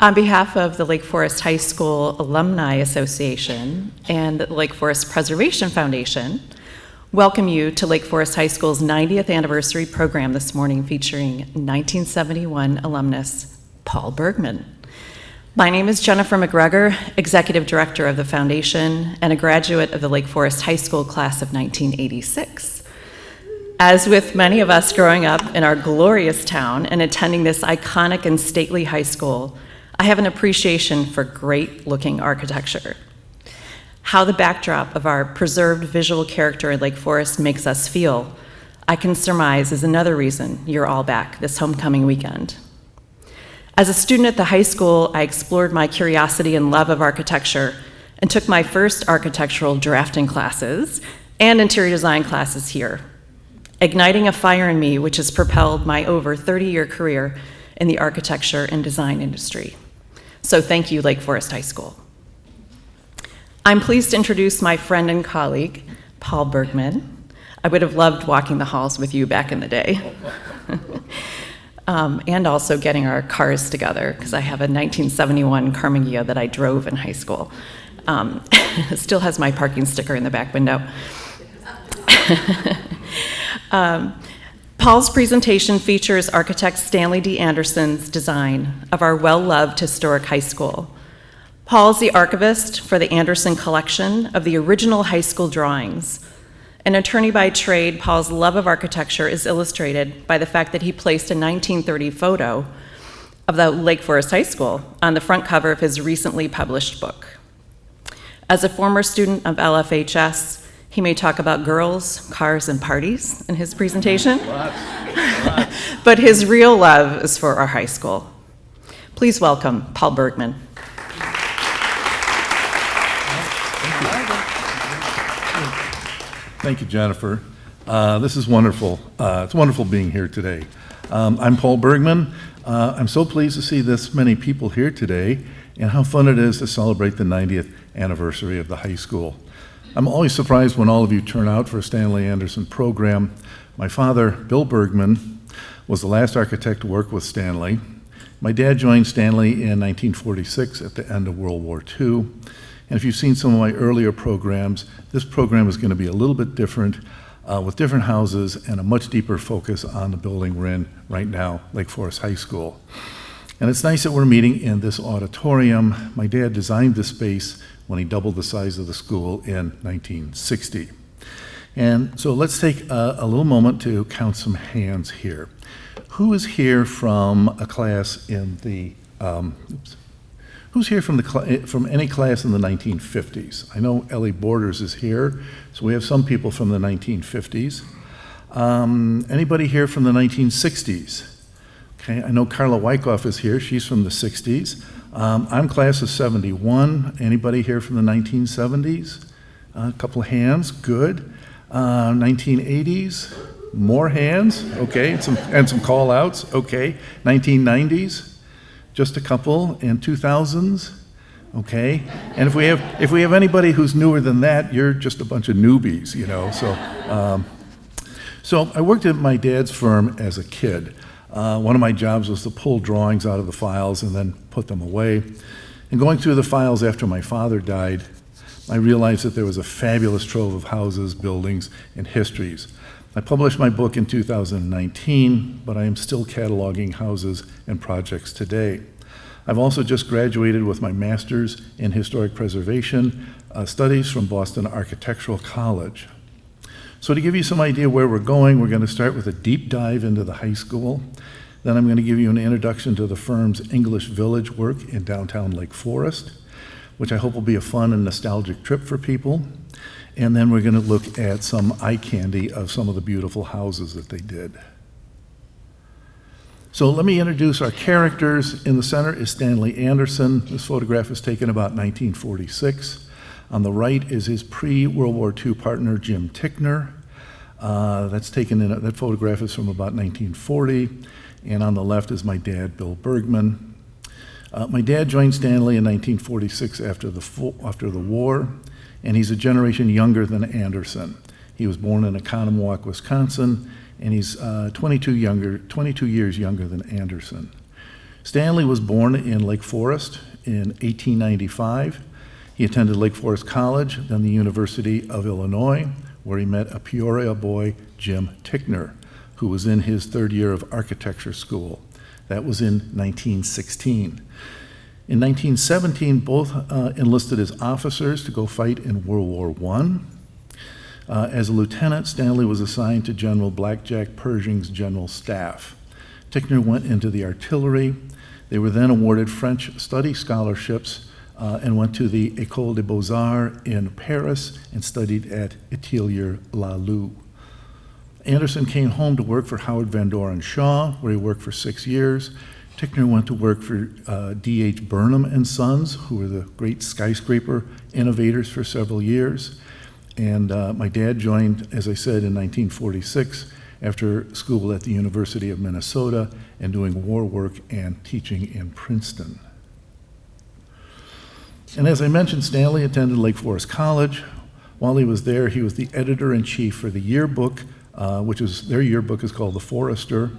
On behalf of the Lake Forest High School Alumni Association and the Lake Forest Preservation Foundation, welcome you to Lake Forest High School's 90th anniversary program this morning featuring 1971 alumnus Paul Bergmann. My name is Jennifer McGregor, Executive Director of the Foundation and a graduate of the Lake Forest High School class of 1986. As with many of us growing up in our glorious town and attending this iconic and stately high school, I have an appreciation for great-looking architecture. How the backdrop of our preserved visual character in Lake Forest makes us feel, I can surmise is another reason you're all back this homecoming weekend. As a student at the high school, I explored my curiosity and love of architecture and took my first architectural drafting classes and interior design classes here, igniting a fire in me which has propelled my over 30-year career in the architecture and design industry. So thank you, Lake Forest High School. I'm pleased to introduce my friend and colleague, Paul Bergmann. I would have loved walking the halls with you back in the day. And also getting our cars together, because I have a 1971 Carmagia that I drove in high school. It still has my parking sticker in the back window. Paul's presentation features architect Stanley D. Anderson's design of our well-loved historic high school. Paul is the archivist for the Anderson collection of the original high school drawings. An attorney by trade, Paul's love of architecture is illustrated by the fact that he placed a 1930 photo of the Lake Forest High School on the front cover of his recently published book. As a former student of LFHS, he may talk about girls, cars, and parties in his presentation, but his real love is for our high school. Please welcome Paul Bergmann. Thank you, Jennifer. This is wonderful. It's wonderful being here today. I'm Paul Bergmann. I'm so pleased to see this many people here today and how fun it is to celebrate the 90th anniversary of the high school. I'm always surprised when all of you turn out for a Stanley Anderson program. My father, Bill Bergmann, was the last architect to work with Stanley. My dad joined Stanley in 1946 at the end of World War II. And if you've seen some of my earlier programs, this program is going to be a little bit different, with different houses and a much deeper focus on the building we're in right now, Lake Forest High School. And it's nice that we're meeting in this auditorium. My dad designed this space when he doubled the size of the school in 1960. And so let's take a little moment to count some hands here. Who is here from a class in the, who's here from any class in the 1950s? I know Ellie Borders is here, so we have some people from the 1950s. Anybody here from the 1960s? Okay, I know Carla Wyckoff is here, she's from the 60s. I'm class of 71. Anybody here from the 1970s? A couple of hands, good. 1980s, more hands, okay, and some call outs, okay. 1990s, just a couple, and 2000s, okay. And if we have anybody who's newer than that, you're just a bunch of newbies, you know. So I worked at my dad's firm as a kid. One of my jobs was to pull drawings out of the files and then put them away. And going through the files after my father died, I realized that there was a fabulous trove of houses, buildings, and histories. I published my book in 2019, but I am still cataloging houses and projects today. I've also just graduated with my master's in historic preservation studies from Boston Architectural College. So to give you some idea where we're going to start with a deep dive into the high school. Then I'm going to give you an introduction to the firm's English Village work in downtown Lake Forest, which I hope will be a fun and nostalgic trip for people. And then we're going to look at some eye candy of some of the beautiful houses that they did. So let me introduce our characters. In the center is Stanley Anderson. This photograph was taken about 1946. On the right is his pre-World War II partner, Jim Tickner. That photograph is from about 1940. And on the left is my dad, Bill Bergmann. My dad joined Stanley in 1946 after the war, and he's a generation younger than Anderson. He was born in Oconomowoc, Wisconsin, and he's 22 years younger than Anderson. Stanley was born in Lake Forest in 1895. He attended Lake Forest College, then the University of Illinois, where he met a Peoria boy, Jim Tickner, who was in his third year of architecture school. That was in 1916. In 1917, both enlisted as officers to go fight in World War I. As a lieutenant, Stanley was assigned to General Blackjack Pershing's general staff. Tickner went into the artillery. They were then awarded French study scholarships and went to the École des Beaux-Arts in Paris and studied at Atelier Lalu. Anderson came home to work for Howard Van Doren Shaw, where he worked for 6 years. Tickner went to work for D.H. Burnham and Sons, who were the great skyscraper innovators for several years. And my dad joined, as I said, in 1946 after school at the University of Minnesota and doing war work and teaching in Princeton. And as I mentioned, Stanley attended Lake Forest College. While he was there, he was the editor-in-chief for the yearbook, which is, their yearbook is called The Forester.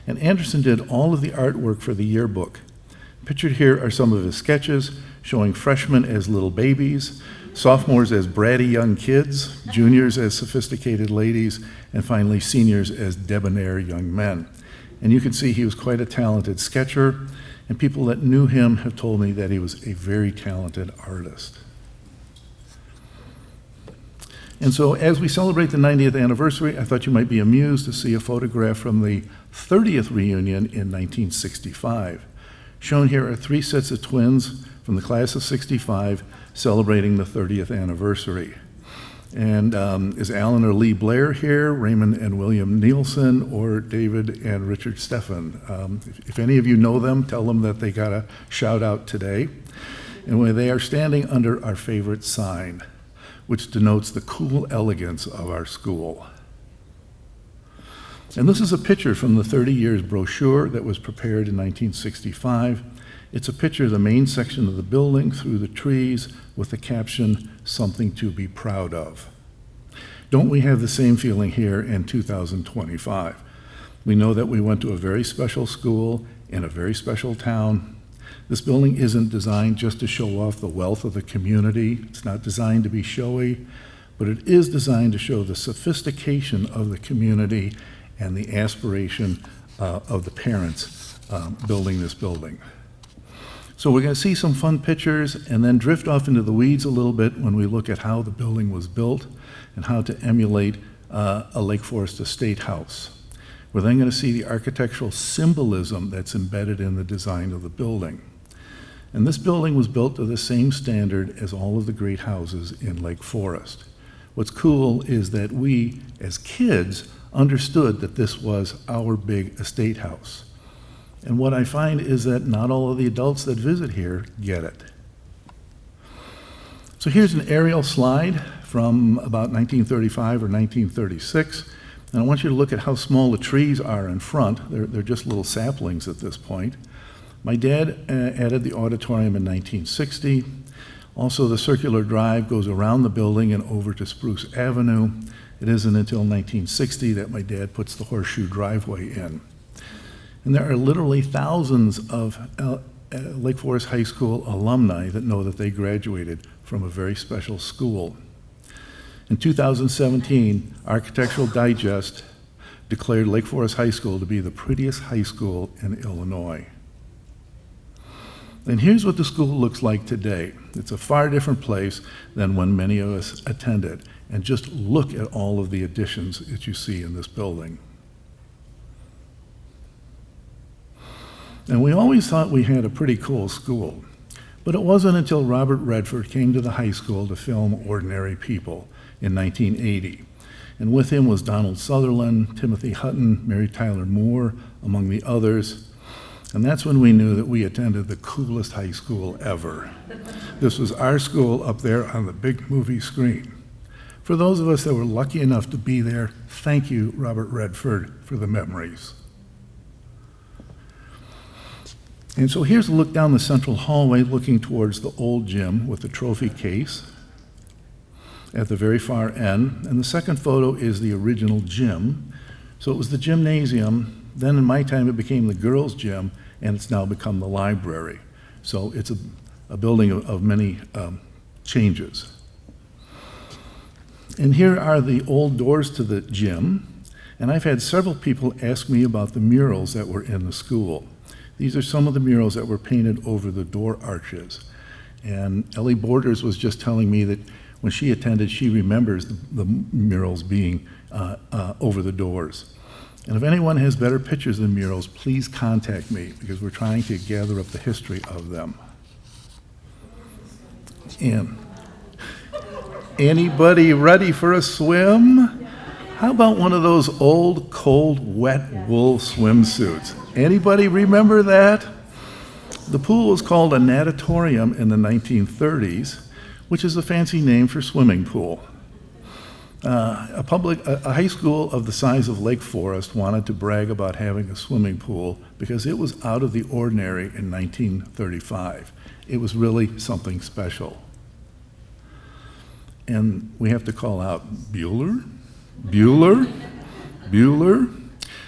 And Anderson did all of the artwork for the yearbook. Pictured here are some of his sketches showing freshmen as little babies, sophomores as bratty young kids, juniors as sophisticated ladies, and finally seniors as debonair young men. And you can see he was quite a talented sketcher, and people that knew him have told me that he was a very talented artist. And so as we celebrate the 90th anniversary, I thought you might be amused to see a photograph from the 30th reunion in 1965. Shown here are 3 sets of twins from the class of 65 celebrating the 30th anniversary. And is Alan or Lee Blair here, Raymond and William Nielsen, or David and Richard Steffen? If any of you know them, tell them that they got a shout out today. And where they are standing under our favorite sign, which denotes the cool elegance of our school. And this is a picture from the 30 years brochure that was prepared in 1965. It's a picture of the main section of the building through the trees with the caption, "Something to be proud of." Don't we have the same feeling here in 2025? We know that we went to a very special school in a very special town. This building isn't designed just to show off the wealth of the community. It's not designed to be showy, but it is designed to show the sophistication of the community and the aspiration of the parents building this building. So we're going to see some fun pictures and then drift off into the weeds a little bit when we look at how the building was built and how to emulate a Lake Forest estate house. We're then going to see the architectural symbolism that's embedded in the design of the building. And this building was built to the same standard as all of the great houses in Lake Forest. What's cool is that we, as kids, understood that this was our big estate house. And what I find is that not all of the adults that visit here get it. So here's an aerial slide from about 1935 or 1936. And I want you to look at how small the trees are in front. They're just little saplings at this point. My dad added the auditorium in 1960. Also, the circular drive goes around the building and over to Spruce Avenue. It isn't until 1960 that my dad puts the horseshoe driveway in. And there are literally thousands of Lake Forest High School alumni that know that they graduated from a very special school. In 2017, Architectural Digest declared Lake Forest High School to be the prettiest high school in Illinois. And here's what the school looks like today. It's a far different place than when many of us attended. And just look at all of the additions that you see in this building. And we always thought we had a pretty cool school. But it wasn't until Robert Redford came to the high school to film Ordinary People in 1980. And with him was Donald Sutherland, Timothy Hutton, Mary Tyler Moore, among the others. And that's when we knew that we attended the coolest high school ever. This was our school up there on the big movie screen. For those of us that were lucky enough to be there, thank you, Robert Redford, for the memories. And so here's a look down the central hallway looking towards the old gym with the trophy case at the very far end. And the second photo is the original gym. So it was the gymnasium Then in my time, it became the girls' gym, and it's now become the library. So it's a building of many changes. And here are the old doors to the gym, and I've had several people ask me about the murals that were in the school. These are some of the murals that were painted over the door arches. And Ellie Borders was just telling me that when she attended, she remembers the murals being over the doors. And if anyone has better pictures of the murals, please contact me, because we're trying to gather up the history of them. And anybody ready for a swim? How about one of those old, cold, wet wool swimsuits? Anybody remember that? The pool was called a natatorium in the 1930s, which is a fancy name for swimming pool. A high school of the size of Lake Forest wanted to brag about having a swimming pool because it was out of the ordinary in 1935. It was really something special. And we have to call out Bueller?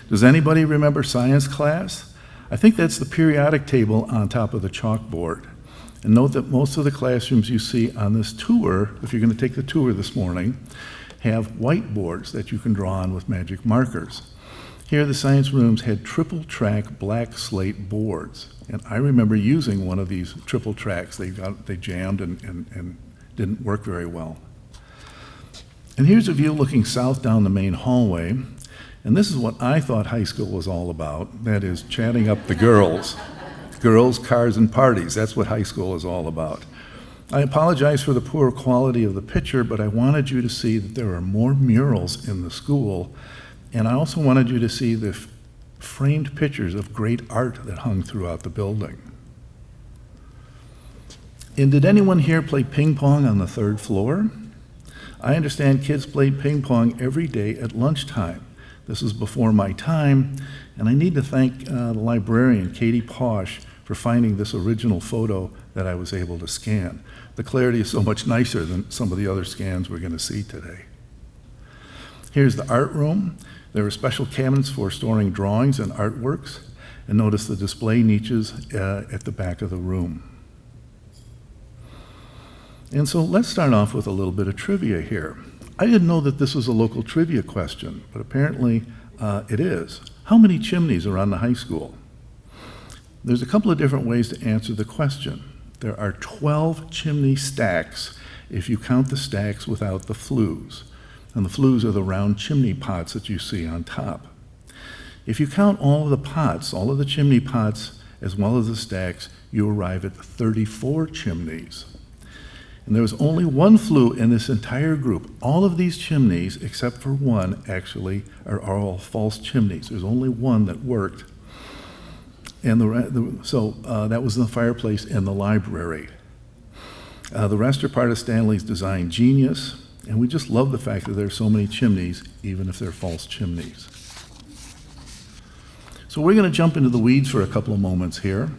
Does anybody remember science class? I think that's the periodic table on top of the chalkboard. And note that most of the classrooms you see on this tour, if you're going to take the tour this morning, have whiteboards that you can draw on with magic markers. Here, the science rooms had triple-track black slate boards. And I remember using one of these triple tracks. They jammed and didn't work very well. And here's a view looking south down the main hallway. And this is what I thought high school was all about. That is chatting up the girls. Girls, cars, and parties. That's what high school is all about. I apologize for the poor quality of the picture, but I wanted you to see that there are more murals in the school. And I also wanted you to see the framed pictures of great art that hung throughout the building. And did anyone here play ping pong on the third floor? I understand kids played ping pong every day at lunchtime. This was before my time, and I need to thank the librarian, Katie Posh, for finding this original photo that I was able to scan. The clarity is so much nicer than some of the other scans we're going to see today. Here's the art room. There are special cabinets for storing drawings and artworks, and notice the display niches at the back of the room. And so let's start off with a little bit of trivia here. I didn't know that this was a local trivia question, but apparently it is. How many chimneys are on the high school? There's a couple of different ways to answer the question. There are 12 chimney stacks if you count the stacks without the flues. And the flues are the round chimney pots that you see on top. If you count all of the pots, all of the chimney pots, as well as the stacks, you arrive at 34 chimneys. And there was only one flue in this entire group. All of these chimneys, except for one, actually, are all false chimneys. There's only one that worked. And that was the fireplace in the library. The rest are part of Stanley's design genius, and we just love the fact that there are so many chimneys, even if they're false chimneys. So we're going to jump into the weeds for a couple of moments here.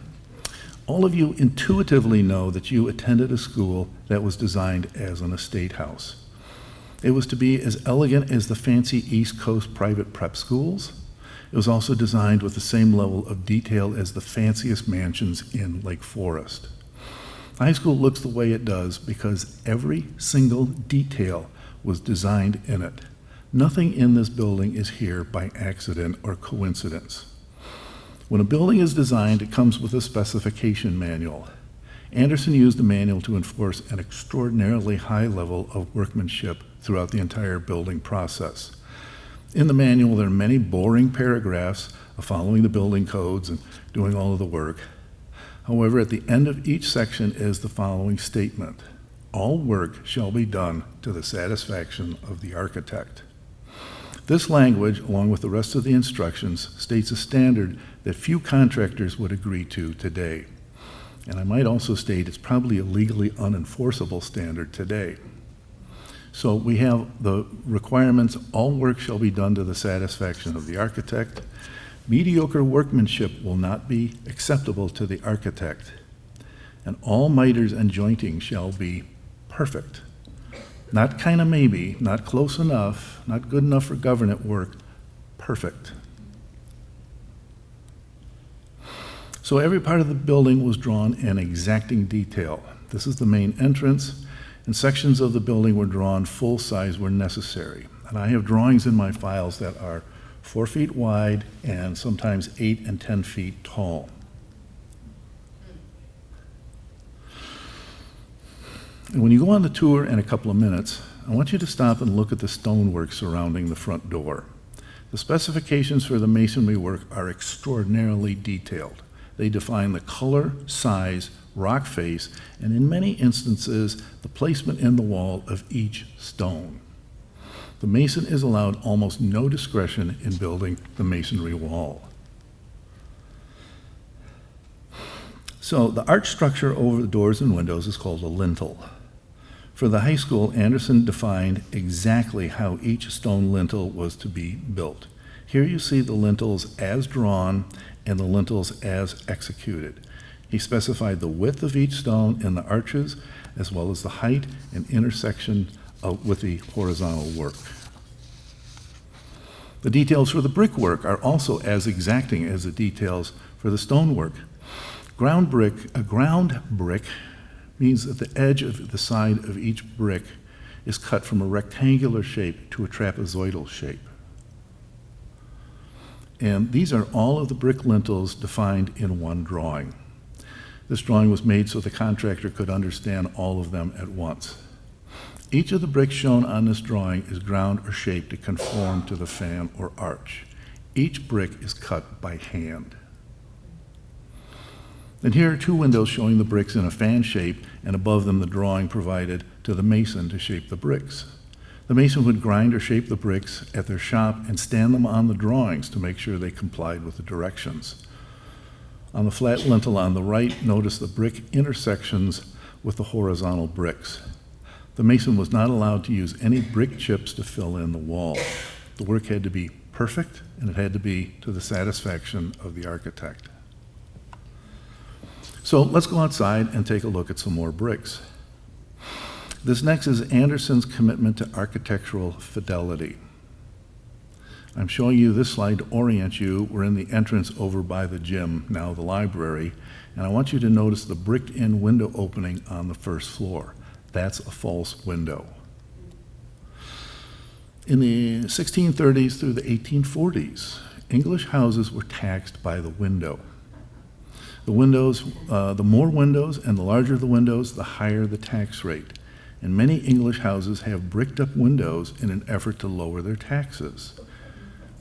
All of you intuitively know that you attended a school that was designed as an estate house. It was to be as elegant as the fancy East Coast private prep schools. It was also designed with the same level of detail as the fanciest mansions in Lake Forest. High school looks the way it does because every single detail was designed in it. Nothing in this building is here by accident or coincidence. When a building is designed, it comes with a specification manual. Anderson used the manual to enforce an extraordinarily high level of workmanship throughout the entire building process. In the manual, there are many boring paragraphs of following the building codes and doing all of the work. However, at the end of each section is the following statement: all work shall be done to the satisfaction of the architect. This language, along with the rest of the instructions, states a standard that few contractors would agree to today. And I might also state it's probably a legally unenforceable standard today. So we have the requirements: all work shall be done to the satisfaction of the architect. Mediocre workmanship will not be acceptable to the architect. And all miters and jointing shall be perfect. Not kind of maybe, not close enough, not good enough for government work, perfect. So every part of the building was drawn in exacting detail. This is the main entrance, and sections of the building were drawn full size where necessary. And I have drawings in my files that are 4 feet wide and sometimes 8 and 10 feet tall. And when you go on the tour in a couple of minutes, I want you to stop and look at the stonework surrounding the front door. The specifications for the masonry work are extraordinarily detailed. They define the color, size, rock face, and in many instances, the placement in the wall of each stone. The mason is allowed almost no discretion in building the masonry wall. So the arch structure over the doors and windows is called a lintel. For the high school, Anderson defined exactly how each stone lintel was to be built. Here you see the lintels as drawn and the lintels as executed. He specified the width of each stone in the arches, as well as the height and intersection with the horizontal work. The details for the brickwork are also as exacting as the details for the stonework. A ground brick means that the edge of the side of each brick is cut from a rectangular shape to a trapezoidal shape. And these are all of the brick lintels defined in one drawing. This drawing was made so the contractor could understand all of them at once. Each of the bricks shown on this drawing is ground or shaped to conform to the fan or arch. Each brick is cut by hand. And here are 2 windows showing the bricks in a fan shape, and above them the drawing provided to the mason to shape the bricks. The mason would grind or shape the bricks at their shop and stand them on the drawings to make sure they complied with the directions. On the flat lintel on the right, notice the brick intersections with the horizontal bricks. The mason was not allowed to use any brick chips to fill in the wall. The work had to be perfect, and it had to be to the satisfaction of the architect. So let's go outside and take a look at some more bricks. This next is Anderson's commitment to architectural fidelity. I'm showing you this slide to orient you. We're in the entrance over by the gym, now the library, and I want you to notice the bricked-in window opening on the first floor. That's a false window. In the 1630s through the 1840s, English houses were taxed by the window. The more windows and the larger the windows, the higher the tax rate. And many English houses have bricked up windows in an effort to lower their taxes.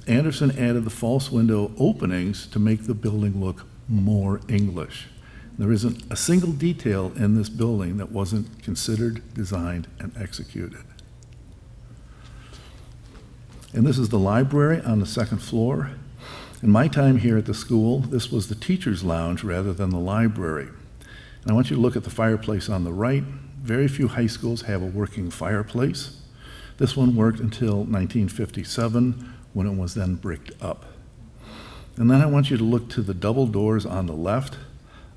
Anderson added the false window openings to make the building look more English. There isn't a single detail in this building that wasn't considered, designed, and executed. And this is the library on the second floor. In my time here at the school, this was the teacher's lounge rather than the library. And I want you to look at the fireplace on the right. Very few high schools have a working fireplace. This one worked until 1957, when it was then bricked up. And then I want you to look to the double doors on the left.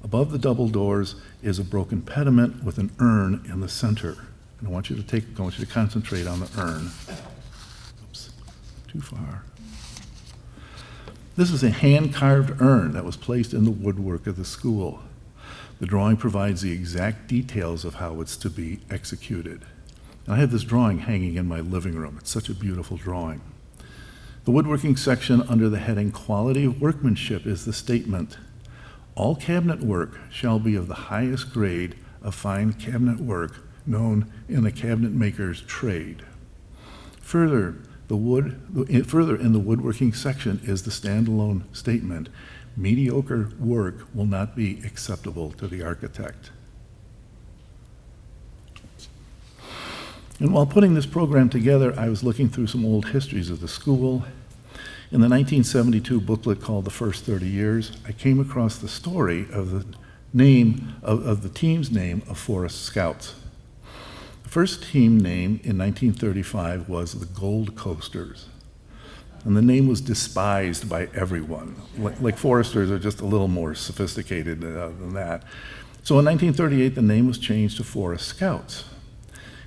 Above the double doors is a broken pediment with an urn in the center. And I want you to concentrate on the urn. Oops, too far. This is a hand-carved urn that was placed in the woodwork of the school. The drawing provides the exact details of how it's to be executed. And I have this drawing hanging in my living room. It's such a beautiful drawing. The woodworking section under the heading Quality of Workmanship is the statement, all cabinet work shall be of the highest grade of fine cabinet work known in the cabinet maker's trade. Further in the woodworking section is the standalone statement, mediocre work will not be acceptable to the architect. And while putting this program together, I was looking through some old histories of the school. In the 1972 booklet called The First 30 Years, I came across the story of the team's name of Forest Scouts. The first team name in 1935 was the Gold Coasters. And the name was despised by everyone. Like Foresters are just a little more sophisticated than that. So in 1938, the name was changed to Forest Scouts.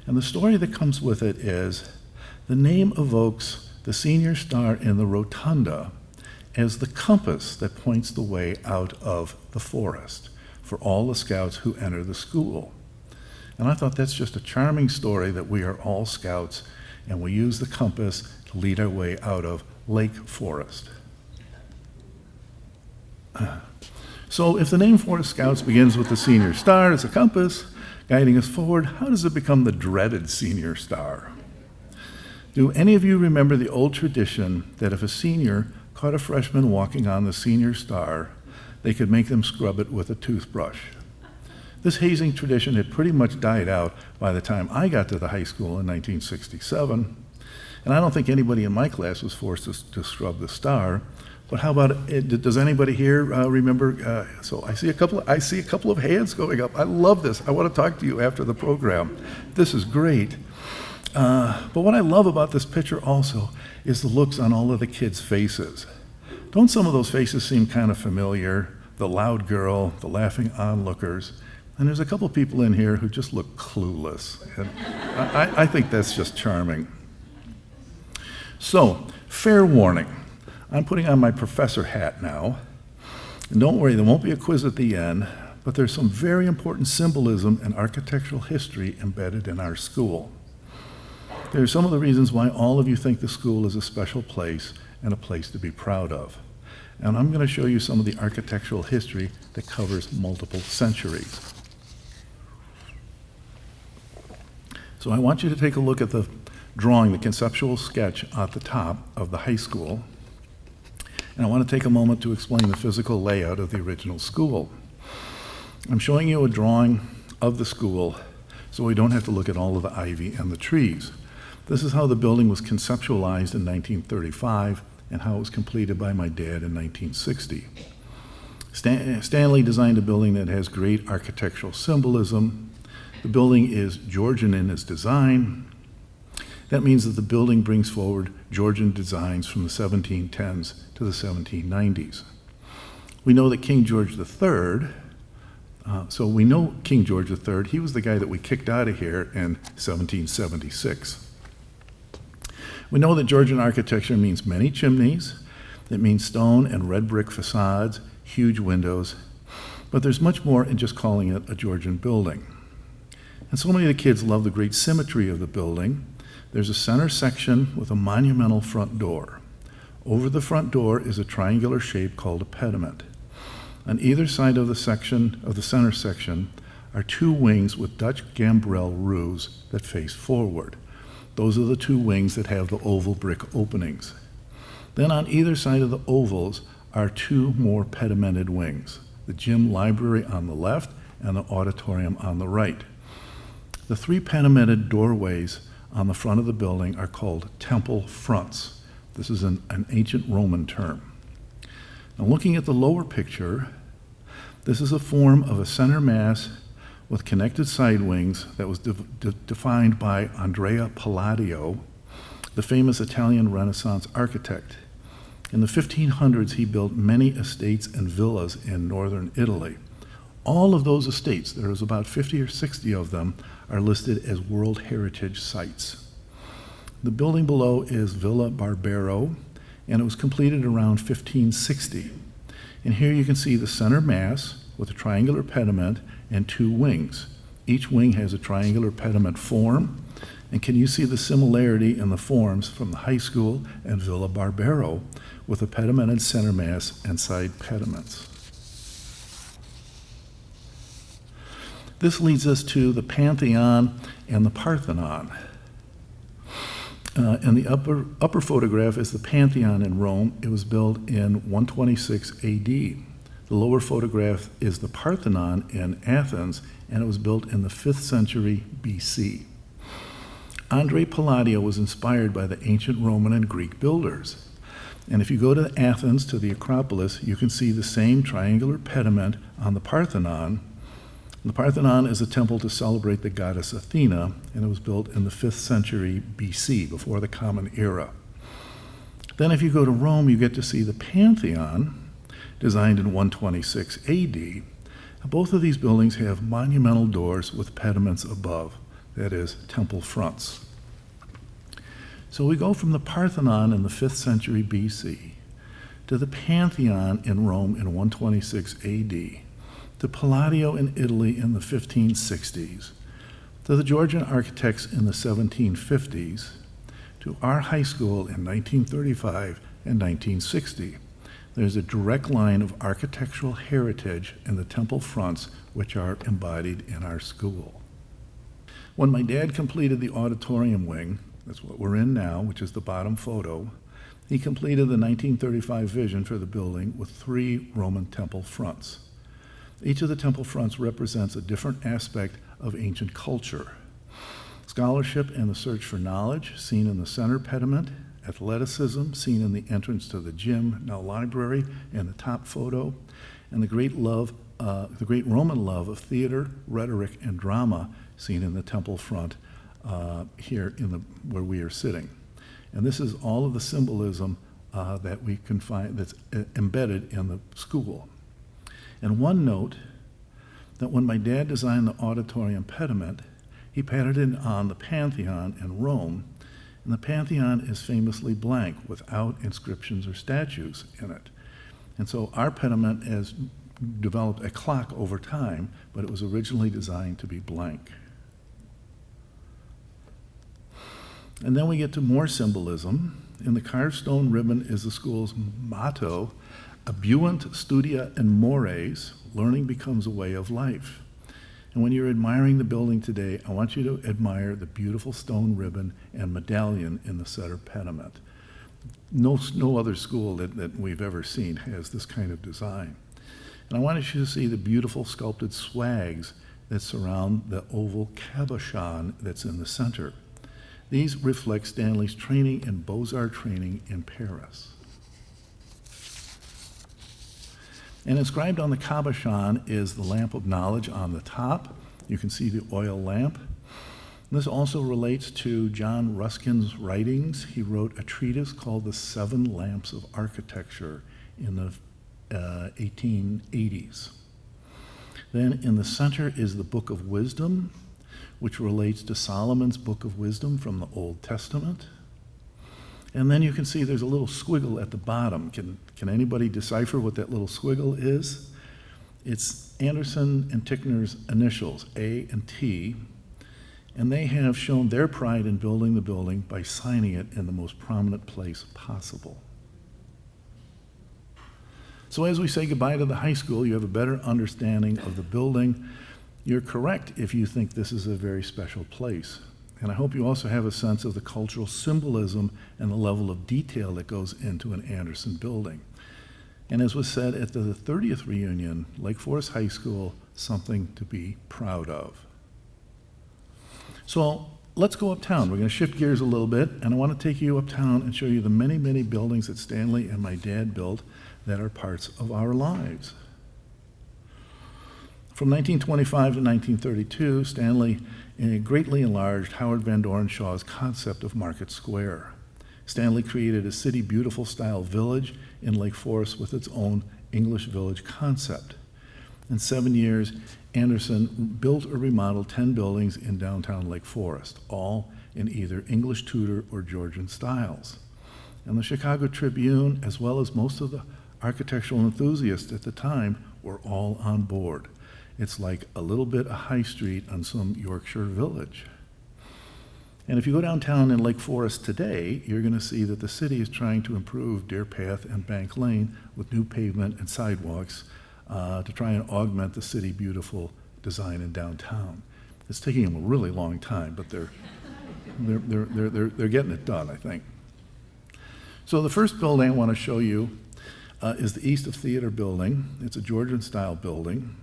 And the story that comes with it is the name evokes the senior star in the rotunda as the compass that points the way out of the forest for all the scouts who enter the school. And I thought that's just a charming story that we are all scouts and we use the compass to lead our way out of Lake Forest. So if the name Forest Scouts begins with the senior star as a compass guiding us forward, how does it become the dreaded senior star? Do any of you remember the old tradition that if a senior caught a freshman walking on the senior star, they could make them scrub it with a toothbrush? This hazing tradition had pretty much died out by the time I got to the high school in 1967, and I don't think anybody in my class was forced to scrub the star. But how about it? Does anybody here remember? So I see a couple of hands going up. I love this. I want to talk to you after the program. This is great. But what I love about this picture also is the looks on all of the kids' faces. Don't some of those faces seem kind of familiar? The loud girl, the laughing onlookers, and there's a couple people in here who just look clueless. And I think that's just charming. So, fair warning. I'm putting on my professor hat now. And don't worry, there won't be a quiz at the end, but there's some very important symbolism and architectural history embedded in our school. There are some of the reasons why all of you think the school is a special place and a place to be proud of. And I'm going to show you some of the architectural history that covers multiple centuries. So I want you to take a look at the drawing, the conceptual sketch at the top of the high school. And I want to take a moment to explain the physical layout of the original school. I'm showing you a drawing of the school so we don't have to look at all of the ivy and the trees. This is how the building was conceptualized in 1935 and how it was completed by my dad in 1960. Stanley designed a building that has great architectural symbolism. The building is Georgian in its design. That means that the building brings forward Georgian designs from the 1710s to the 1790s. We know that King George III, he was the guy that we kicked out of here in 1776. We know that Georgian architecture means many chimneys, it means stone and red brick facades, huge windows, but there's much more in just calling it a Georgian building. And so many of the kids love the great symmetry of the building. There's a center section with a monumental front door. Over the front door is a triangular shape called a pediment. On either side of the center section are two wings with Dutch gambrel roofs that face forward. Those are the two wings that have the oval brick openings. Then on either side of the ovals are two more pedimented wings, the gym library on the left and the auditorium on the right. The three pedimented doorways on the front of the building are called temple fronts. This is an ancient Roman term. Now looking at the lower picture, this is a form of a center mass with connected side wings that was defined by Andrea Palladio, the famous Italian Renaissance architect. In the 1500s, he built many estates and villas in northern Italy. All of those estates, there was about 50 or 60 of them, are listed as World Heritage Sites. The building below is Villa Barbero, and it was completed around 1560. And here you can see the center mass with a triangular pediment and two wings. Each wing has a triangular pediment form, and can you see the similarity in the forms from the high school and Villa Barbero with a pedimented center mass and side pediments? This leads us to the Pantheon and the Parthenon. And the upper photograph is the Pantheon in Rome. It was built in 126 AD. The lower photograph is the Parthenon in Athens, and it was built in the 5th century BC. Andrea Palladio was inspired by the ancient Roman and Greek builders. And if you go to Athens, to the Acropolis, you can see the same triangular pediment on the Parthenon. The Parthenon is a temple to celebrate the goddess Athena, and it was built in the 5th century BC, before the Common Era. Then if you go to Rome, you get to see the Pantheon, designed in 126 AD. Both of these buildings have monumental doors with pediments above, that is, temple fronts. So we go from the Parthenon in the 5th century BC to the Pantheon in Rome in 126 AD, to Palladio in Italy in the 1560s, to the Georgian architects in the 1750s, to our high school in 1935 and 1960. There's a direct line of architectural heritage in the temple fronts which are embodied in our school. When my dad completed the auditorium wing, that's what we're in now, which is the bottom photo, he completed the 1935 vision for the building with 3 Roman temple fronts. Each of the temple fronts represents a different aspect of ancient culture. Scholarship and the search for knowledge, seen in the center pediment, athleticism, seen in the entrance to the gym, now library, in the top photo, and the great Roman love of theater, rhetoric, and drama, seen in the temple front here where we are sitting. And this is all of the symbolism that we can find that's embedded in the school. And one note that when my dad designed the auditorium pediment, he patterned it on the Pantheon in Rome, and the Pantheon is famously blank without inscriptions or statues in it. And so our pediment has developed a clock over time, but it was originally designed to be blank. And then we get to more symbolism. In the carved stone ribbon is the school's motto, Abuent studia in mores, learning becomes a way of life. And when you're admiring the building today, I want you to admire the beautiful stone ribbon and medallion in the center pediment. No other school that we've ever seen has this kind of design. And I wanted you to see the beautiful sculpted swags that surround the oval cabochon that's in the center. These reflect Stanley's training in Beaux-Arts training in Paris. And inscribed on the cabochon is the lamp of knowledge on the top. You can see the oil lamp. This also relates to John Ruskin's writings. He wrote a treatise called The 7 Lamps of Architecture in the 1880s. Then in the center is the Book of Wisdom, which relates to Solomon's Book of Wisdom from the Old Testament. And then you can see there's a little squiggle at the bottom. Can anybody decipher what that little squiggle is? It's Anderson and Tickner's initials, A and T, and they have shown their pride in building the building by signing it in the most prominent place possible. So as we say goodbye to the high school, you have a better understanding of the building. You're correct if you think this is a very special place. And I hope you also have a sense of the cultural symbolism and the level of detail that goes into an Anderson building. And as was said at the 30th reunion, Lake Forest High School, something to be proud of. So let's go uptown. We're going to shift gears a little bit, and I want to take you uptown and show you the many, many buildings that Stanley and my dad built that are parts of our lives. From 1925 to 1932, Stanley greatly enlarged Howard Van Doren Shaw's concept of Market Square. Stanley created a City Beautiful style village in Lake Forest with its own English village concept. In 7 years, Anderson built or remodeled 10 buildings in downtown Lake Forest, all in either English Tudor or Georgian styles. And the Chicago Tribune, as well as most of the architectural enthusiasts at the time, were all on board. It's like a little bit of High Street on some Yorkshire village. And if you go downtown in Lake Forest today, you're going to see that the city is trying to improve Deer Path and Bank Lane with new pavement and sidewalks to try and augment the City Beautiful design in downtown. It's taking them a really long time, but they're getting it done, I think. So the first building I want to show you is the East of Theater building. It's a Georgian-style building.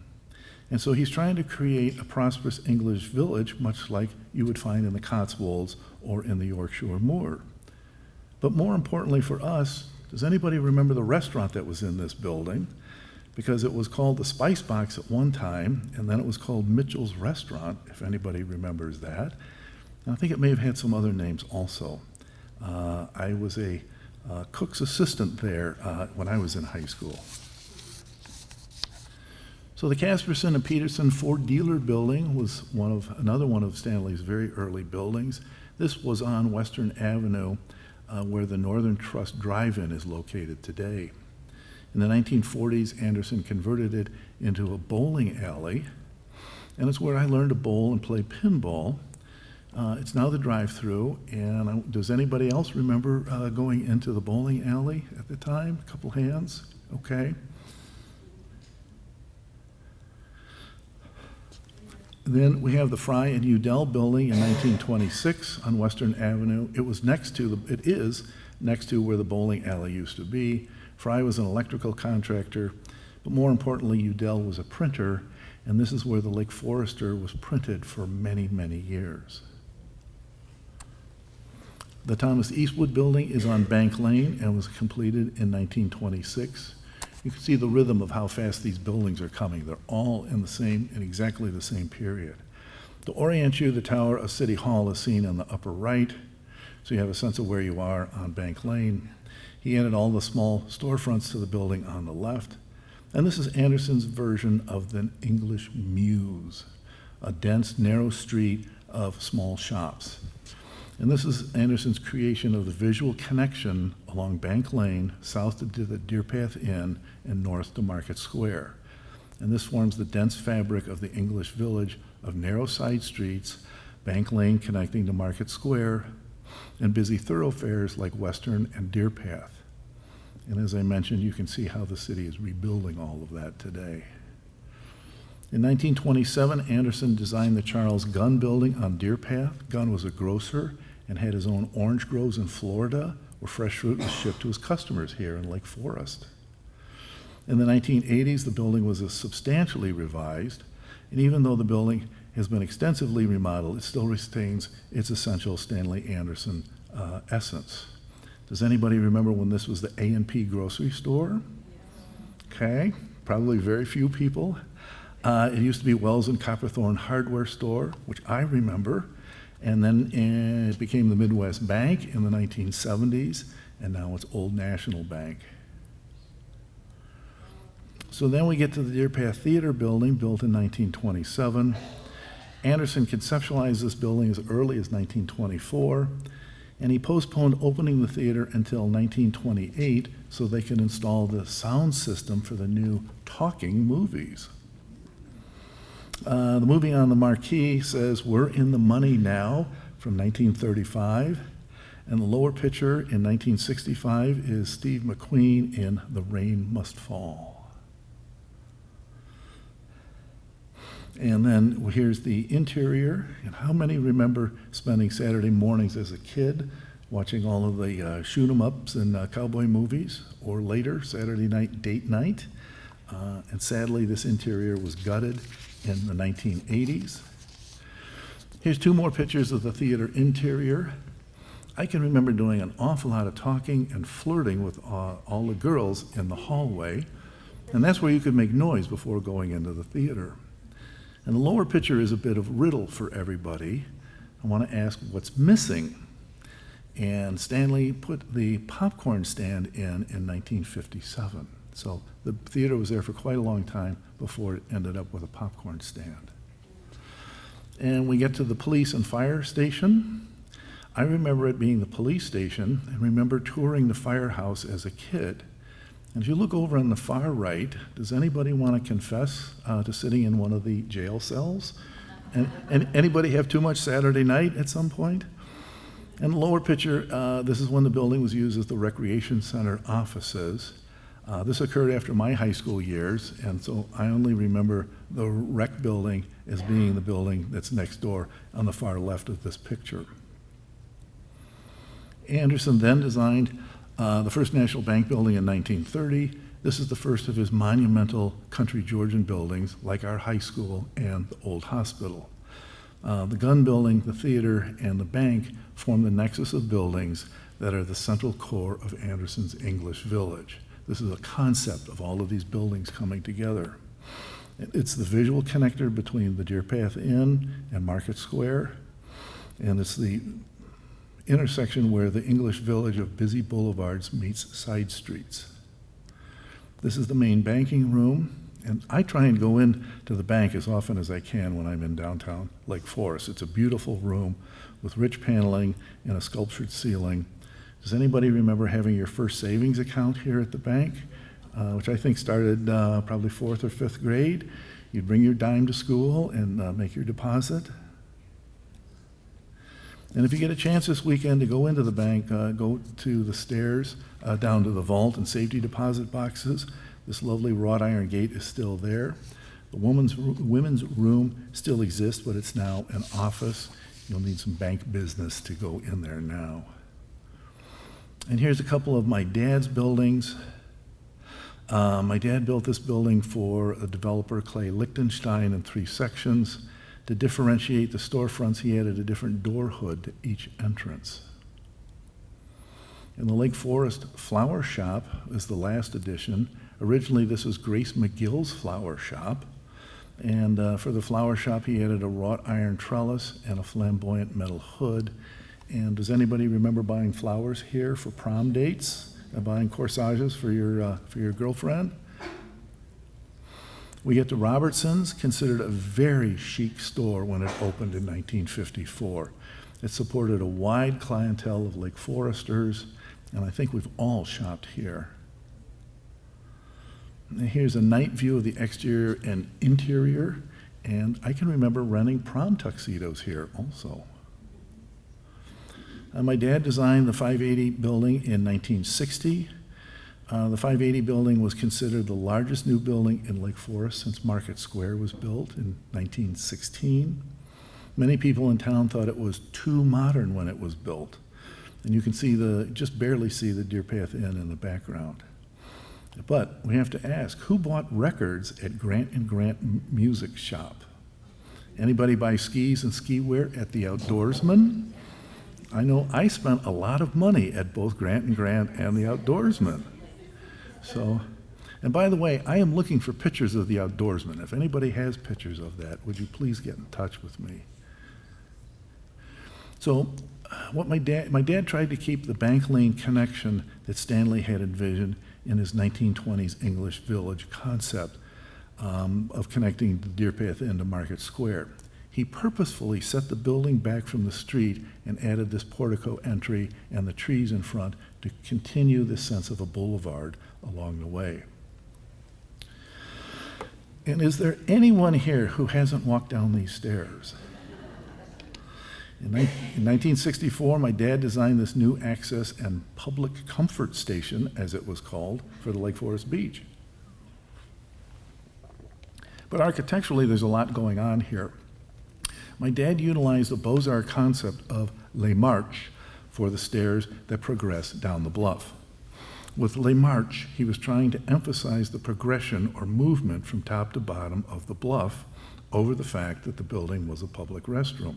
And so he's trying to create a prosperous English village, much like you would find in the Cotswolds or in the Yorkshire Moor. But more importantly for us, does anybody remember the restaurant that was in this building? Because it was called the Spice Box at one time, and then it was called Mitchell's Restaurant, if anybody remembers that. And I think it may have had some other names also. I was a cook's assistant there when I was in high school. So the Casperson and Peterson Ford Dealer building was another one of Stanley's very early buildings. This was on Western Avenue where the Northern Trust Drive-In is located today. In the 1940s, Anderson converted it into a bowling alley, and it's where I learned to bowl and play pinball. It's now the drive-through, and does anybody else remember going into the bowling alley at the time? A couple hands? Okay. Then we have the Fry and Udell building in 1926 on Western Avenue. It is next to where the bowling alley used to be. Fry was an electrical contractor, but more importantly, Udell was a printer, and this is where the Lake Forester was printed for many, many years. The Thomas Eastwood building is on Bank Lane and was completed in 1926. You can see the rhythm of how fast these buildings are coming. They're all in exactly the same period. To orient you, the tower of City Hall is seen on the upper right, so you have a sense of where you are on Bank Lane. He added all the small storefronts to the building on the left. And this is Anderson's version of the English Mews, a dense, narrow street of small shops. And this is Anderson's creation of the visual connection along Bank Lane, south to the Deer Path Inn, and north to Market Square. And this forms the dense fabric of the English village of narrow side streets, Bank Lane connecting to Market Square, and busy thoroughfares like Western and Deer Path. And as I mentioned, you can see how the city is rebuilding all of that today. In 1927, Anderson designed the Charles Gunn building on Deer Path. Gunn was a grocer and had his own orange groves in Florida, where fresh fruit was shipped to his customers here in Lake Forest. In the 1980s, the building was substantially revised, and even though the building has been extensively remodeled, it still retains its essential Stanley Anderson essence. Does anybody remember when this was the A&P grocery store? Okay, probably very few people. It used to be Wells and Copperthorne Hardware Store, which I remember, and then it became the Midwest Bank in the 1970s, and now it's Old National Bank. So then we get to the Deer Path Theater building, built in 1927. Anderson conceptualized this building as early as 1924, and he postponed opening the theater until 1928 so they could install the sound system for the new talking movies. The movie on the marquee says, "We're in the money now," from 1935, and the lower picture in 1965 is Steve McQueen in The Rain Must Fall. And then here's the interior. And how many remember spending Saturday mornings as a kid watching all of the shoot-'em-ups and cowboy movies, or later, Saturday night date night? And sadly, this interior was gutted in the 1980s. Here's two more pictures of the theater interior. I can remember doing an awful lot of talking and flirting with all the girls in the hallway, and that's where you could make noise before going into the theater. And the lower picture is a bit of riddle for everybody. I want to ask what's missing. And Stanley put the popcorn stand in 1957. So the theater was there for quite a long time before it ended up with a popcorn stand. And we get to the police and fire station. I remember it being the police station, and remember touring the firehouse as a kid. And if you look over on the far right, does anybody want to confess to sitting in one of the jail cells? And anybody have too much Saturday night at some point? And the lower picture, this is when the building was used as the recreation center offices. This occurred after my high school years, and so I only remember the rec building as being the building that's next door on the far left of this picture. Anderson then designed the First National Bank building in 1930. This is the first of his monumental country Georgian buildings, like our high school and the old hospital. The gun building, the theater, and the bank form the nexus of buildings that are the central core of Anderson's English village. This is a concept of all of these buildings coming together. It's the visual connector between the Deer Path Inn and Market Square, and it's the intersection where the English village of busy boulevards meets side streets. This is the main banking room, and I try and go into the bank as often as I can when I'm in downtown Lake Forest. It's a beautiful room with rich paneling and a sculptured ceiling. Does anybody remember having your first savings account here at the bank? which I think started probably 4th or 5th grade. You'd bring your dime to school and make your deposit. And if you get a chance this weekend to go into the bank, go to the stairs, down to the vault and safety deposit boxes. This lovely wrought iron gate is still there. The women's room still exists, but it's now an office. You'll need some bank business to go in there now. And here's a couple of my dad's buildings. My dad built this building for a developer, Clay Lichtenstein, in 3 sections. To differentiate the storefronts, he added a different door hood to each entrance. And the Lake Forest Flower Shop is the last addition. Originally, this was Grace McGill's flower shop. And for the flower shop, he added a wrought iron trellis and a flamboyant metal hood. And does anybody remember buying flowers here for prom dates? And buying corsages for your girlfriend? We get to Robertson's, considered a very chic store when it opened in 1954. It supported a wide clientele of Lake Foresters, and I think we've all shopped here. And here's a night view of the exterior and interior, and I can remember renting prom tuxedos here also. My dad designed the 580 building in 1960. The 580 building was considered the largest new building in Lake Forest since Market Square was built in 1916. Many people in town thought it was too modern when it was built. And you can see just barely see the Deer Path Inn in the background. But we have to ask, who bought records at Grant & Grant Music Shop? Anybody buy skis and ski wear at the Outdoorsman? I know I spent a lot of money at both Grant & Grant and the Outdoorsman. So, and by the way, I am looking for pictures of the Outdoorsman. If anybody has pictures of that, would you please get in touch with me? So, what my dad tried to keep the Bank Lane connection that Stanley had envisioned in his 1920s English Village concept of connecting the Deer Path Inn to Market Square. He purposefully set the building back from the street and added this portico entry and the trees in front to continue this sense of a boulevard along the way. And is there anyone here who hasn't walked down these stairs? In 1964, my dad designed this new access and public comfort station, as it was called, for the Lake Forest Beach. But architecturally, there's a lot going on here. My dad utilized the Beaux-Arts concept of Les Marches for the stairs that progress down the bluff. With Les Marches, he was trying to emphasize the progression or movement from top to bottom of the bluff over the fact that the building was a public restroom.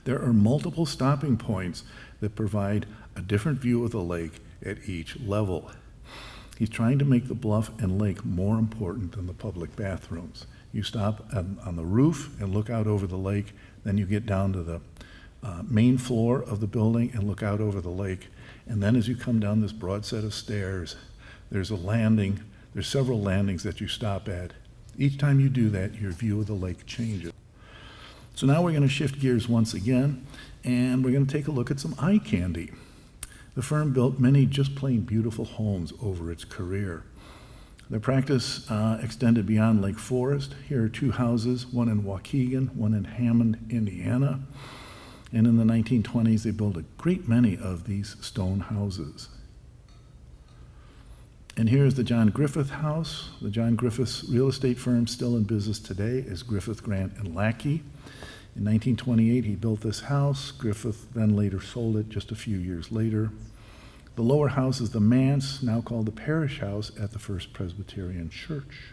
There are multiple stopping points that provide a different view of the lake at each level. He's trying to make the bluff and lake more important than the public bathrooms. You stop on the roof and look out over the lake, then you get down to the main floor of the building and look out over the lake. And then as you come down this broad set of stairs, there's a landing. There's several landings that you stop at. Each time you do that, your view of the lake changes. So now we're going to shift gears once again, and we're going to take a look at some eye candy. The firm built many just plain beautiful homes over its career. Their practice extended beyond Lake Forest. Here are 2 houses, one in Waukegan, one in Hammond, Indiana. And in the 1920s, they built a great many of these stone houses. And here's the John Griffith House. The John Griffith's real estate firm, still in business today, is Griffith, Grant, and Lackey. In 1928, he built this house. Griffith then later sold it just a few years later. The lower house is the manse, now called the Parish House, at the First Presbyterian Church.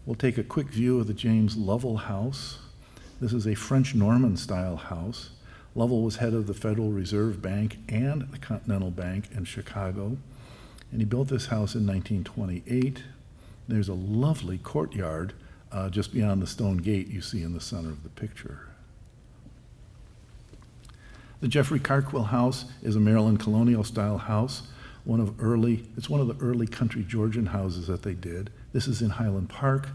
We'll take a quick view of the James Lovell House. This is a French Norman style house. Lovell was head of the Federal Reserve Bank and the Continental Bank in Chicago, and he built this house in 1928. There's a lovely courtyard just beyond the stone gate you see in the center of the picture. The Jeffrey Carquill House is a Maryland colonial style house, it's one of the early country Georgian houses that they did. This is in Highland Park.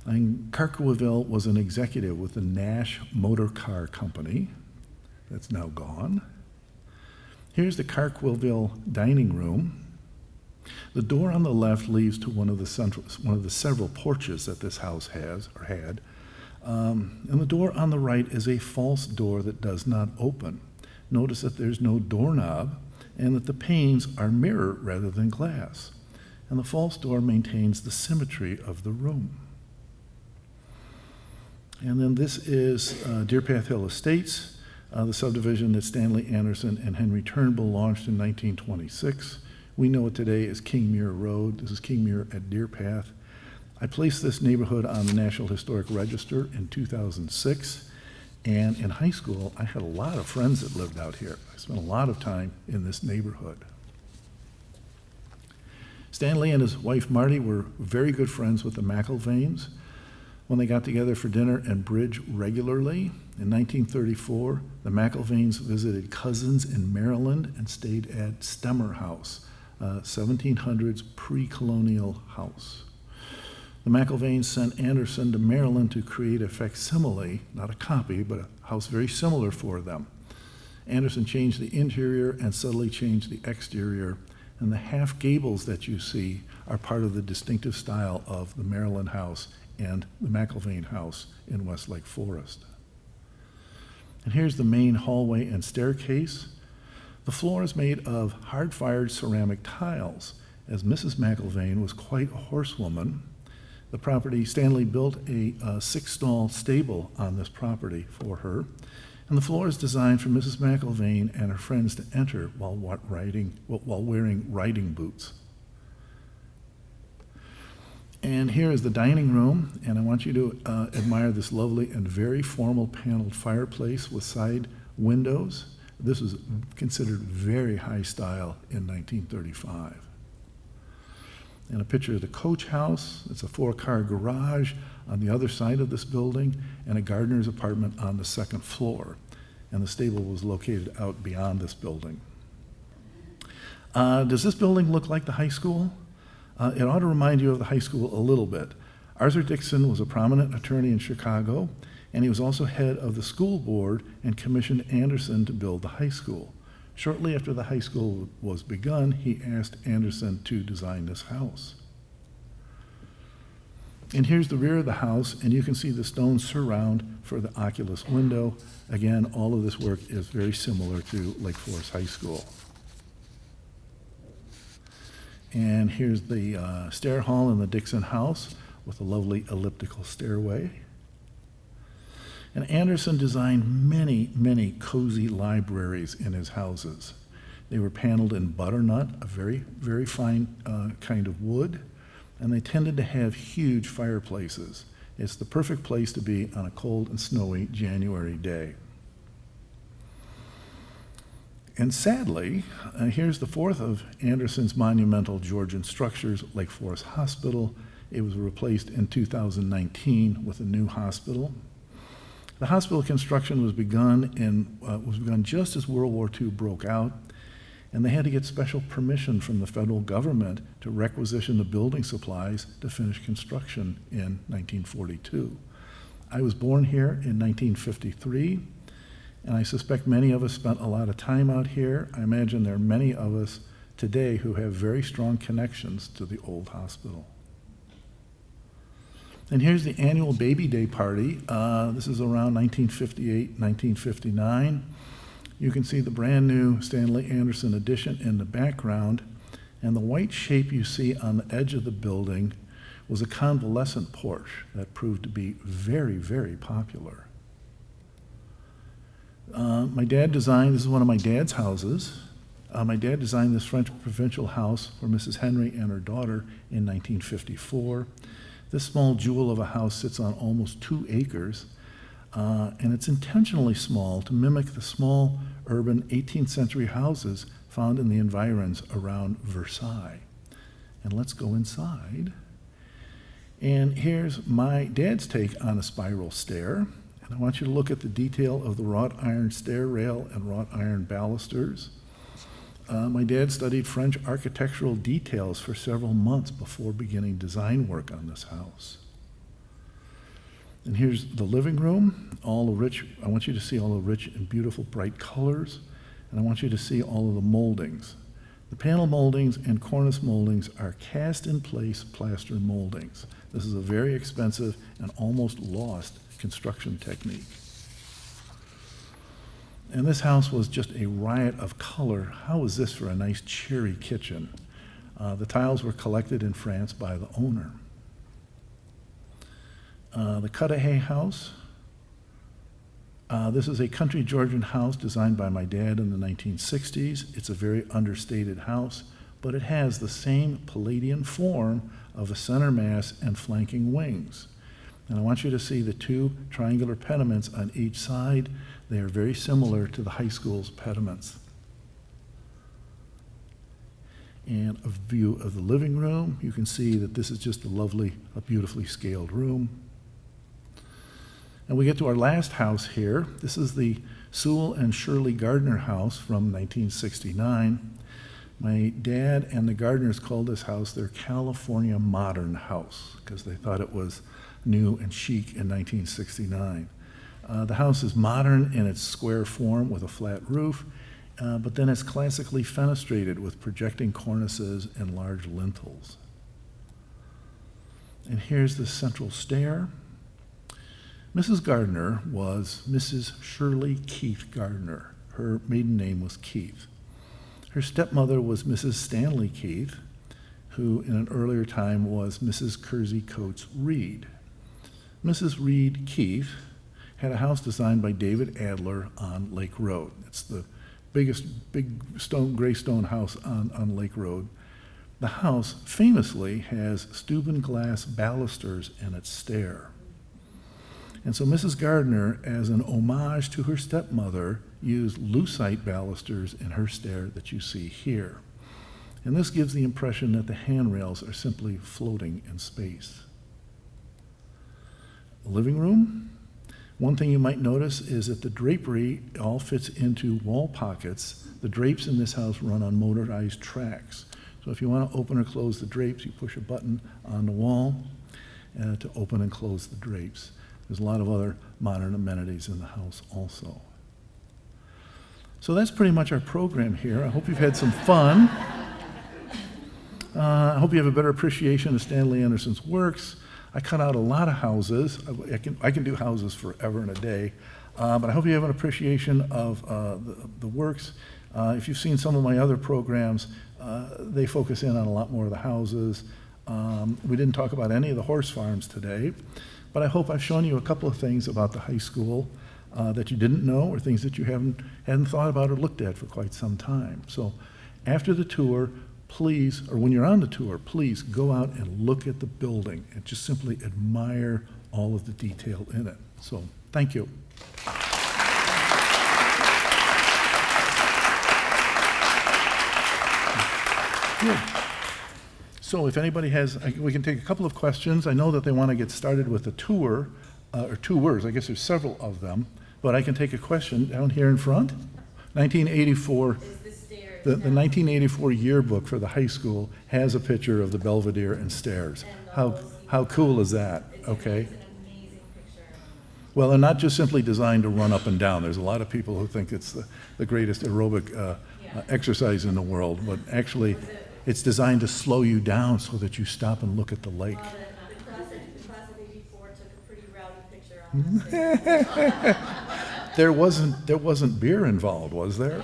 Carquillville was an executive with the Nash Motor Car Company. That's now gone. Here's the Carquillville dining room. The door on the left leads to one of the several porches that this house has or had. And the door on the right is a false door that does not open. Notice that there's no doorknob and that the panes are mirror rather than glass. And the false door maintains the symmetry of the room. And then this is Deer Path Hill Estates, the subdivision that Stanley Anderson and Henry Turnbull launched in 1926. We know it today as King Muir Road. This is King Muir at Deer Path. I placed this neighborhood on the National Historic Register in 2006, and in high school, I had a lot of friends that lived out here. I spent a lot of time in this neighborhood. Stanley and his wife Marty were very good friends with the McIlvaines. When they got together for dinner and bridge regularly, in 1934, the McIlvaines visited cousins in Maryland and stayed at Stemmer House, 1700s pre-colonial house. The McIlvaines sent Anderson to Maryland to create a facsimile, not a copy, but a house very similar for them. Anderson changed the interior and subtly changed the exterior, and the half gables that you see are part of the distinctive style of the Maryland house and the McIlvaine house in Westlake Forest. And here's the main hallway and staircase. The floor is made of hard-fired ceramic tiles. As Mrs. McIlvaine was quite a horsewoman, the property, Stanley built a six-stall stable on this property for her, and the floor is designed for Mrs. McIlvaine and her friends to enter while wearing riding boots. And here is the dining room, and I want you to admire this lovely and very formal paneled fireplace with side windows. This was considered very high style in 1935. And a picture of the coach house. It's a 4-car garage on the other side of this building and a gardener's apartment on the second floor. And the stable was located out beyond this building. Does this building look like the high school? It ought to remind you of the high school a little bit. Arthur Dixon was a prominent attorney in Chicago, and he was also head of the school board and commissioned Anderson to build the high school. Shortly after the high school was begun, he asked Anderson to design this house. And here's the rear of the house, and you can see the stone surround for the oculus window. Again, all of this work is very similar to Lake Forest High School. And here's the stair hall in the Dixon house with a lovely elliptical stairway. And Anderson designed many, many cozy libraries in his houses. They were paneled in butternut, a very, very fine kind of wood, and they tended to have huge fireplaces. It's the perfect place to be on a cold and snowy January day. And sadly, here's the fourth of Anderson's monumental Georgian structures, Lake Forest Hospital. It was replaced in 2019 with a new hospital. The hospital construction was begun just as World War II broke out, and they had to get special permission from the federal government to requisition the building supplies to finish construction in 1942. I was born here in 1953, and I suspect many of us spent a lot of time out here. I imagine there are many of us today who have very strong connections to the old hospital. And here's the annual Baby Day party. This is around 1958, 1959. You can see the brand new Stanley Anderson addition in the background, and the white shape you see on the edge of the building was a convalescent porch that proved to be very, very popular. My dad designed, this is one of my dad's houses. My dad designed this French provincial house for Mrs. Henry and her daughter in 1954. This small jewel of a house sits on almost 2 acres, and it's intentionally small to mimic the small urban 18th century houses found in the environs around Versailles. And let's go inside. And here's my dad's take on a spiral stair. And I want you to look at the detail of the wrought iron stair rail and wrought iron balusters. My dad studied French architectural details for several months before beginning design work on this house. And here's the living room, all the rich, I want you to see all the rich and beautiful bright colors, and I want you to see all of the moldings. The panel moldings and cornice moldings are cast-in-place plaster moldings. This is a very expensive and almost lost construction technique. And this house was just a riot of color. How was this for a nice cheery kitchen? The tiles were collected in France by the owner. The Cudahy house. This is a country Georgian house designed by my dad in the 1960s. It's a very understated house, but it has the same Palladian form of a center mass and flanking wings. And I want you to see the two triangular pediments on each side. They are very similar to the high school's pediments. And a view of the living room. You can see that this is just a beautifully scaled room. And we get to our last house here. This is the Sewell and Shirley Gardner house from 1969. My dad and the Gardners called this house their California modern house because they thought it was new and chic in 1969. The house is modern in its square form with a flat roof, but then it's classically fenestrated with projecting cornices and large lintels. And here's the central stair. Mrs. Gardner was Mrs. Shirley Keith Gardner. Her maiden name was Keith. Her stepmother was Mrs. Stanley Keith, who in an earlier time was Mrs. Kersey Coates Reed. Mrs. Reed Keith had a house designed by David Adler on Lake Road. It's the big gray stone house on Lake Road. The house famously has Steuben glass balusters in its stair. And so Mrs. Gardner, as an homage to her stepmother, used lucite balusters in her stair that you see here. And this gives the impression that the handrails are simply floating in space. Living room. One thing you might notice is that the drapery all fits into wall pockets. The drapes in this house run on motorized tracks. So if you want to open or close the drapes, you push a button on the wall to open and close the drapes. There's a lot of other modern amenities in the house also. So that's pretty much our program here. I hope you've had some fun. I hope you have a better appreciation of Stanley Anderson's works. I cut out a lot of houses. I can do houses forever and a day, but I hope you have an appreciation of the works. If you've seen some of my other programs, they focus in on a lot more of the houses. We didn't talk about any of the horse farms today, but I hope I've shown you a couple of things about the high school that you didn't know or things that you hadn't thought about or looked at for quite some time. So after the tour, please, or when you're on the tour, please go out and look at the building and just simply admire all of the detail in it. So, thank you. Good. So if anybody has, we can take a couple of questions. I know that they want to get started with the tour, or tours. I guess there's several of them, but I can take a question down here in front. 1984. The 1984 yearbook for the high school has a picture of the Belvedere and stairs. How cool is that? Okay. It's an amazing picture. Well, they're not just simply designed to run up and down. There's a lot of people who think it's the greatest aerobic exercise in the world, but actually it's designed to slow you down so that you stop and look at the lake. The class of '84 took a pretty rowdy picture on that stage. There wasn't beer involved, was there?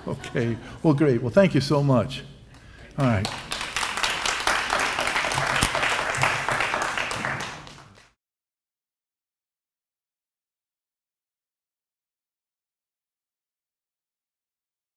Okay. Well, great. Well, thank you so much. All right.